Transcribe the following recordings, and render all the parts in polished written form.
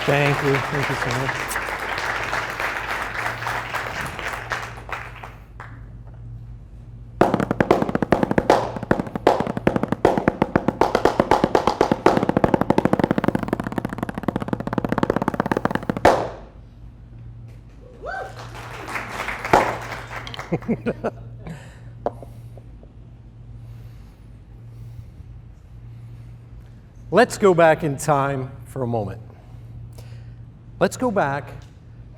Thank you. Thank you so much. Let's go back in time for a moment. Let's go back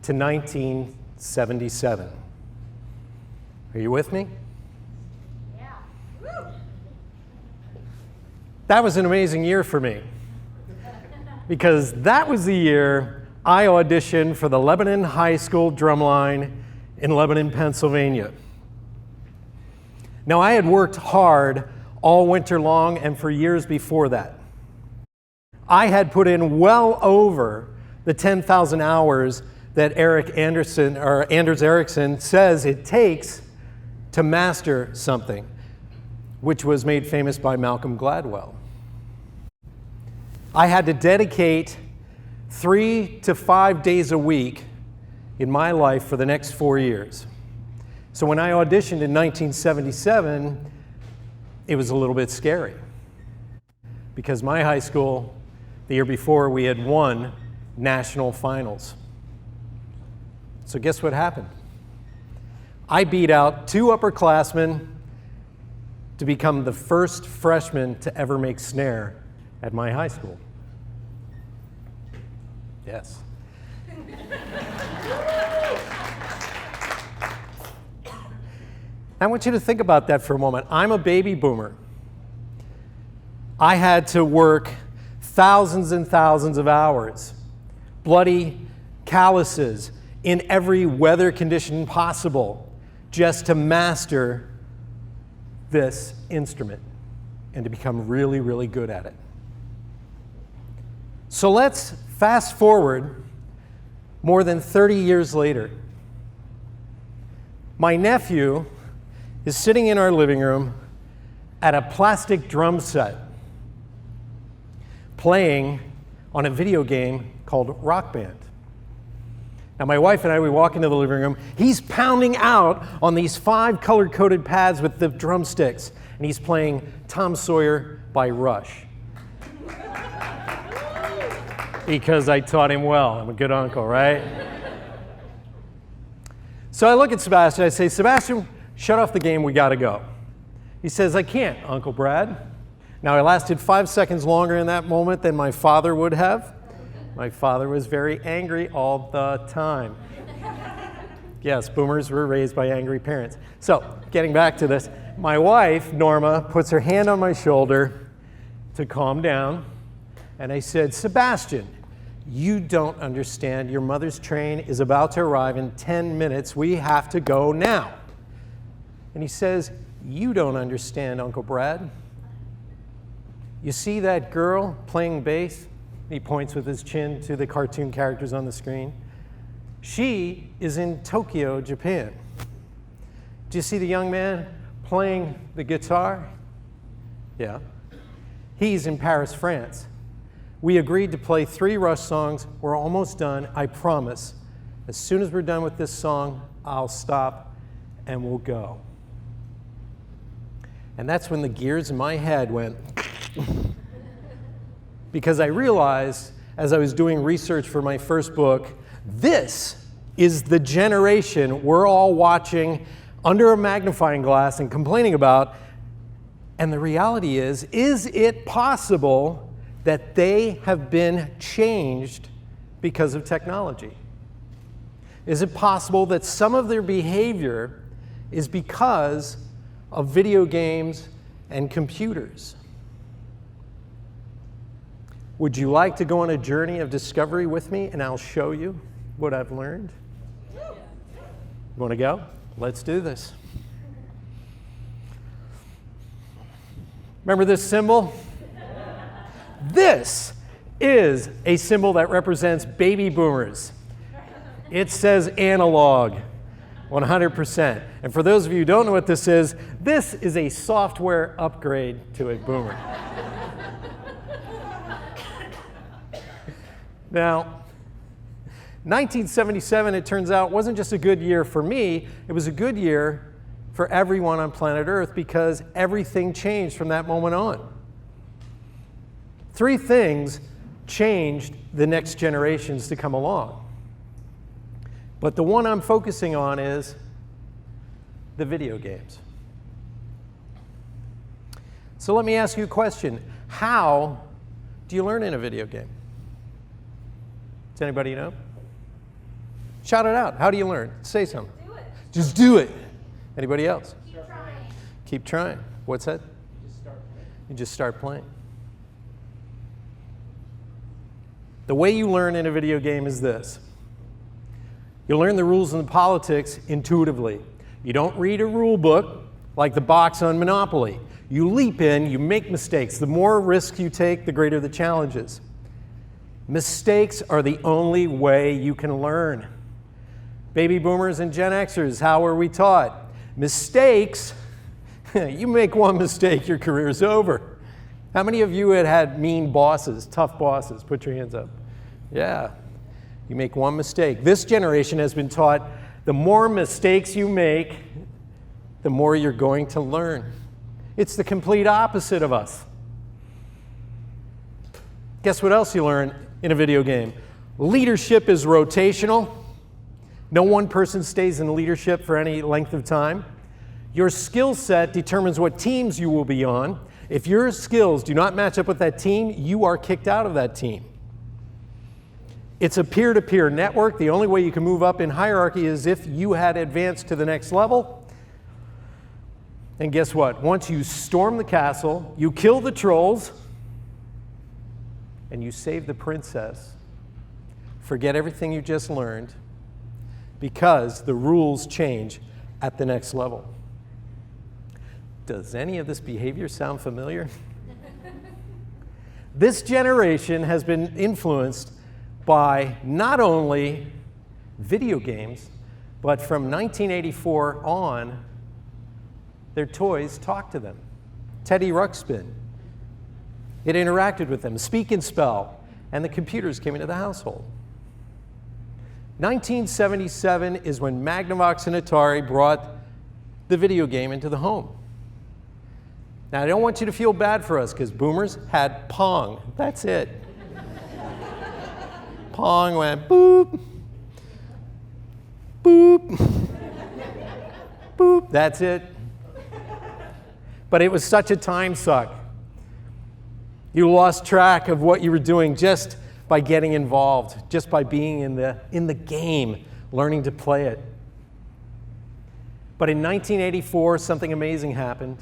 to 1977. Are you with me? Yeah. Woo! That was an amazing year for me, because that was the year I auditioned for the Lebanon High School drumline in Lebanon, Pennsylvania. Now, I had worked hard all winter long and for years before that. I had put in well over the 10,000 hours that Anders Ericsson says it takes to master something, which was made famous by Malcolm Gladwell. I had to dedicate 3 to 5 days a week in my life for the next 4 years. So when I auditioned in 1977, it was a little bit scary, because my high school, the year before, we had won national finals. So guess what happened? I beat out 2 upperclassmen to become the first freshman to ever make snare at my high school. Yes. I want you to think about that for a moment. I'm a baby boomer. I had to work thousands and thousands of hours, bloody calluses in every weather condition possible, just to master this instrument and to become really, really good at it. So let's fast forward more than 30 years later. My nephew is sitting in our living room at a plastic drum set, playing on a video game called Rock Band. Now, my wife and I, we walk into the living room. He's pounding out on these 5 color-coded pads with the drumsticks, and he's playing Tom Sawyer by Rush. Because I taught him well. I'm a good uncle, right? So I look at Sebastian. I say, Sebastian, shut off the game. We got to go. He says, I can't, Uncle Brad. Now, I lasted 5 seconds longer in that moment than my father would have. My father was very angry all the time. Yes, boomers were raised by angry parents. So, getting back to this, my wife, Norma, puts her hand on my shoulder to calm down, and I said, Sebastian, you don't understand. Your mother's train is about to arrive in 10 minutes. We have to go now. And he says, you don't understand, Uncle Brad. You see that girl playing bass? He points with his chin to the cartoon characters on the screen. She is in Tokyo, Japan. Do you see the young man playing the guitar? Yeah. He's in Paris, France. We agreed to play 3 Rush songs. We're almost done, I promise. As soon as we're done with this song, I'll stop and we'll go. And that's when the gears in my head went because I realized, as I was doing research for my first book, this is the generation we're all watching under a magnifying glass and complaining about. And the reality is it possible that they have been changed because of technology? Is it possible that some of their behavior is because of video games and computers? Would you like to go on a journey of discovery with me, and I'll show you what I've learned? You want to go? Let's do this. Remember this symbol? This is a symbol that represents baby boomers. It says analog, 100%. And for those of you who don't know what this is a software upgrade to a boomer. Now, 1977, it turns out, wasn't just a good year for me, it was a good year for everyone on planet Earth because everything changed from that moment on. 3 things changed the next generations to come along. But the one I'm focusing on is the video games. So let me ask you a question. How do you learn in a video game? Does anybody know? Shout it out. How do you learn? Say something. Do it. Just do it. Anybody else? Keep trying. Keep trying. What's that? Just start playing. You just start playing. The way you learn in a video game is this. You learn the rules and the politics intuitively. You don't read a rule book like the box on Monopoly. You leap in, you make mistakes. The more risk you take, the greater the challenges. Mistakes are the only way you can learn. Baby boomers and Gen Xers, how were we taught? Mistakes, you make one mistake, your career is over. How many of you had mean bosses, tough bosses? Put your hands up. Yeah, you make one mistake. This generation has been taught the more mistakes you make, the more you're going to learn. It's the complete opposite of us. Guess what else you learn in a video game? Leadership is rotational. No one person stays in leadership for any length of time. Your skill set determines what teams you will be on. If your skills do not match up with that team, you are kicked out of that team. It's a peer-to-peer network. The only way you can move up in hierarchy is if you had advanced to the next level. And guess what? Once you storm the castle, you kill the trolls, and you save the princess, forget everything you just learned, because the rules change at the next level. Does any of this behavior sound familiar? This generation has been influenced by not only video games, but from 1984 on, their toys talked to them. Teddy Ruxpin. It interacted with them. Speak and Spell. And the computers came into the household. 1977 is when Magnavox and Atari brought the video game into the home. Now, I don't want you to feel bad for us, because boomers had Pong. That's it. Pong went boop, boop, boop. That's it. But it was such a time suck. You lost track of what you were doing just by getting involved, just by being in the game, learning to play it. But in 1984, something amazing happened.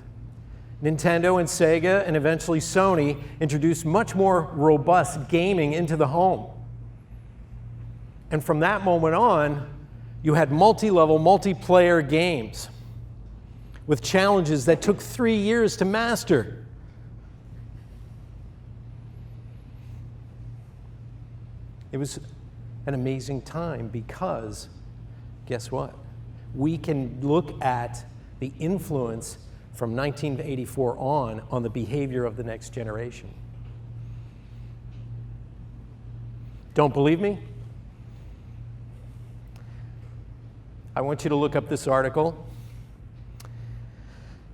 Nintendo and Sega and eventually Sony introduced much more robust gaming into the home. And from that moment on, you had multi-level, multiplayer games with challenges that took 3 years to master. It was an amazing time because, guess what? We can look at the influence from 1984 on the behavior of the next generation. Don't believe me? I want you to look up this article.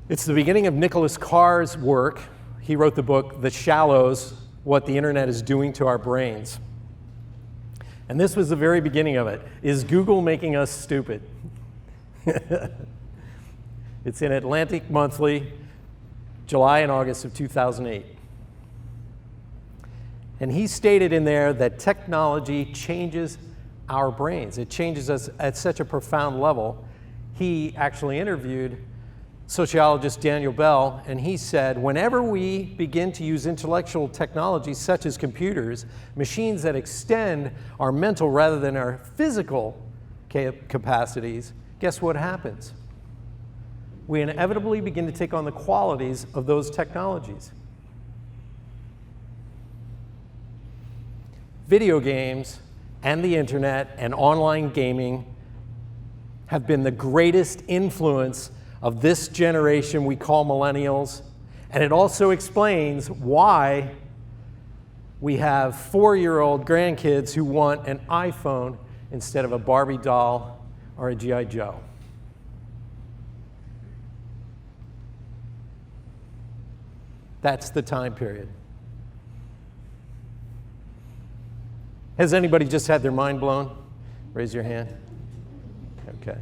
It's the beginning of Nicholas Carr's work. He wrote the book, The Shallows, What the Internet is Doing to Our Brains. And this was the very beginning of it. Is Google making us stupid? It's in Atlantic Monthly, July and August of 2008. And he stated in there that technology changes our brains. It changes us at such a profound level. He actually interviewed sociologist Daniel Bell, and he said, whenever we begin to use intellectual technologies such as computers, machines that extend our mental rather than our physical capacities, guess what happens? We inevitably begin to take on the qualities of those technologies. Video games and the internet and online gaming have been the greatest influence of this generation we call millennials, and it also explains why we have 4-year-old grandkids who want an iPhone instead of a Barbie doll or a G.I. Joe. That's the time period. Has anybody just had their mind blown? Raise your hand. Okay.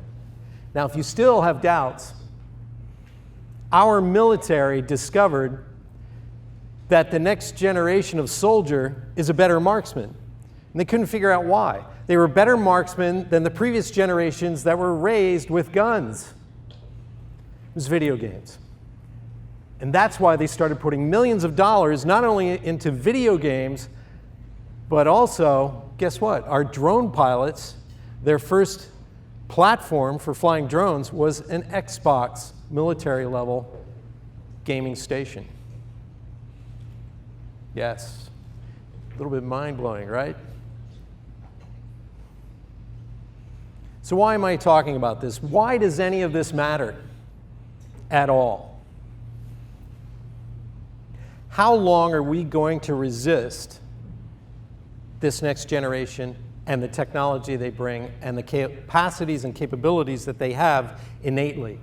Now, if you still have doubts, our military discovered that the next generation of soldier is a better marksman. And they couldn't figure out why. They were better marksmen than the previous generations that were raised with guns. It was video games. And that's why they started putting millions of dollars not only into video games, but also, guess what? Our drone pilots, their first platform for flying drones was an Xbox military level gaming station. Yes, a little bit mind-blowing, right? So why am I talking about this? Why does any of this matter at all? How long are we going to resist this next generation and the technology they bring and the capacities and capabilities that they have innately?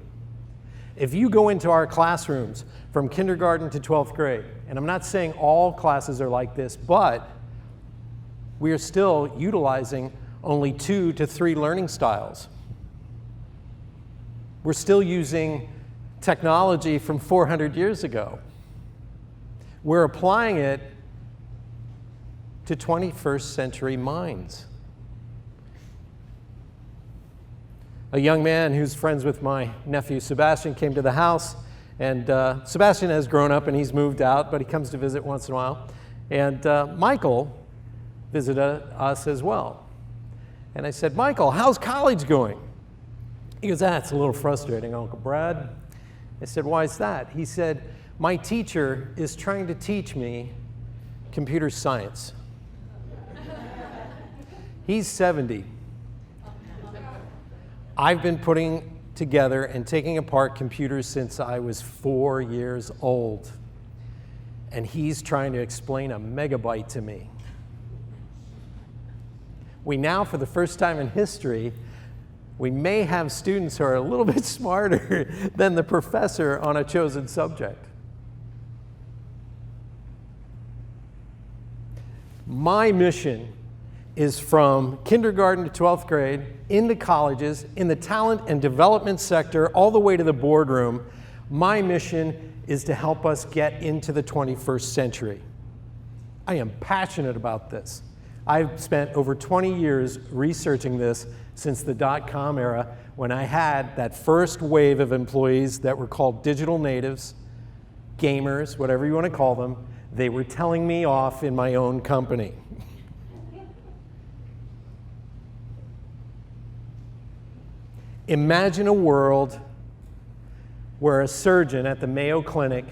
If you go into our classrooms from kindergarten to 12th grade, and I'm not saying all classes are like this, but we are still utilizing only 2 to 3 learning styles. We're still using technology from 400 years ago. We're applying it to 21st century minds. A young man who's friends with my nephew Sebastian came to the house, and Sebastian has grown up and he's moved out, but he comes to visit once in a while. And Michael visited us as well. And I said, Michael, how's college going? He goes, it's a little frustrating, Uncle Brad. I said, why is that? He said, my teacher is trying to teach me computer science. He's 70. I've been putting together and taking apart computers since I was 4 years old. And he's trying to explain a megabyte to me. We now, for the first time in history, we may have students who are a little bit smarter than the professor on a chosen subject. My mission is from kindergarten to 12th grade, into colleges, in the talent and development sector, all the way to the boardroom. My mission is to help us get into the 21st century. I am passionate about this. I've spent over 20 years researching this since the dot-com era, when I had that first wave of employees that were called digital natives, gamers, whatever you want to call them. They were telling me off in my own company. Imagine a world where a surgeon at the Mayo Clinic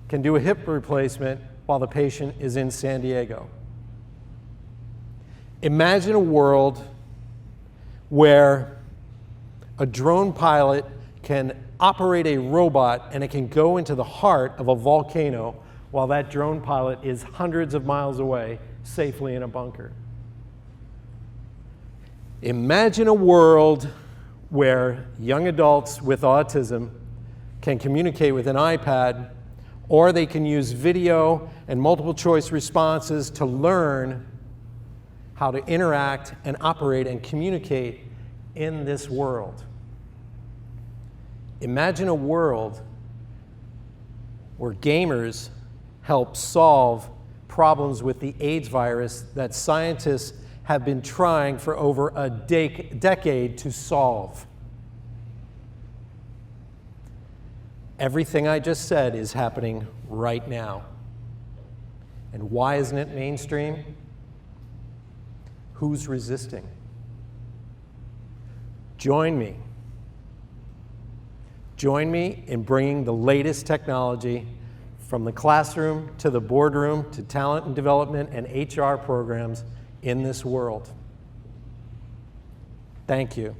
can do a hip replacement while the patient is in San Diego. Imagine a world where a drone pilot can operate a robot and it can go into the heart of a volcano while that drone pilot is hundreds of miles away, safely in a bunker. Imagine a world where young adults with autism can communicate with an iPad, or they can use video and multiple choice responses to learn how to interact and operate and communicate in this world. Imagine a world where gamers help solve problems with the AIDS virus that scientists have been trying for over a decade to solve. Everything I just said is happening right now. And why isn't it mainstream? Who's resisting? Join me. Join me in bringing the latest technology from the classroom to the boardroom to talent and development and HR programs in this world. Thank you.